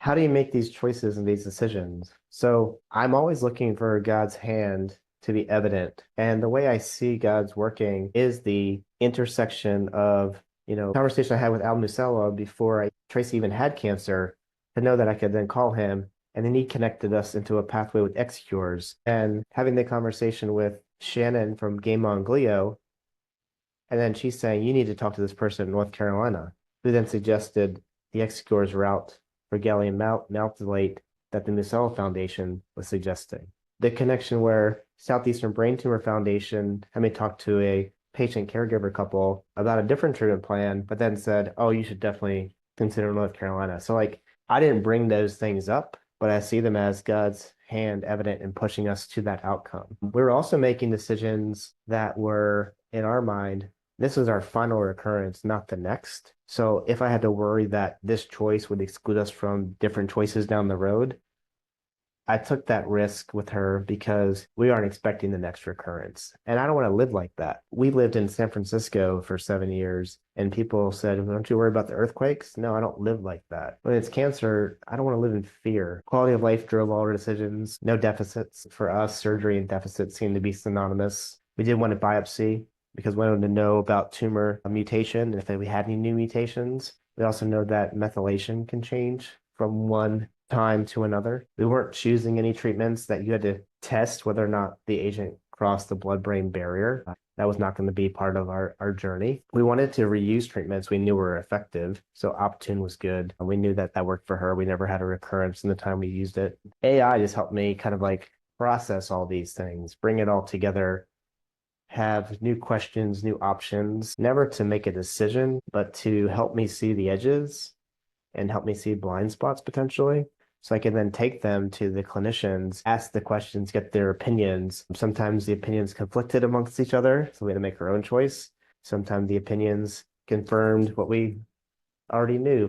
how do you make these choices and these decisions? So I'm always looking for God's hand to be evident. And the way I see God's working is the intersection of, conversation I had with Al Musella before Tracy even had cancer, to know that I could then call him. And then he connected us into a pathway with X-Cures. And having the conversation with Shannon from Game on Glio, and then she's saying, you need to talk to this person in North Carolina, who then suggested the X-Cures route for gallium maltolate that the Musella Foundation was suggesting. The connection where Southeastern Brain Tumor Foundation had me talk to a patient caregiver couple about a different treatment plan, but then said, oh, you should definitely consider North Carolina. So like, I didn't bring those things up, but I see them as God's hand evident in pushing us to that outcome. We're also making decisions that were, in our mind, this was our final recurrence, not the next. So if I had to worry that this choice would exclude us from different choices down the road, I took that risk with her because we aren't expecting the next recurrence. And I don't want to live like that. We lived in San Francisco for 7 years, and people said, don't you worry about the earthquakes? No, I don't live like that. When it's cancer, I don't want to live in fear. Quality of life drove all our decisions. No deficits. For us, surgery and deficits seem to be synonymous. We did want a biopsy because we wanted to know about tumor mutation and if we had any new mutations. We also know that methylation can change from one time to another. We weren't choosing any treatments that you had to test whether or not the agent crossed the blood-brain barrier. That was not going to be part of our journey. We wanted to reuse treatments we knew were effective. So Optune was good. We knew that that worked for her. We never had a recurrence in the time we used it. AI just helped me kind of like process all these things, bring it all together, have new questions, new options, never to make a decision, but to help me see the edges and help me see blind spots potentially. So I can then take them to the clinicians, ask the questions, get their opinions. Sometimes the opinions conflicted amongst each other, so we had to make our own choice. Sometimes the opinions confirmed what we already knew.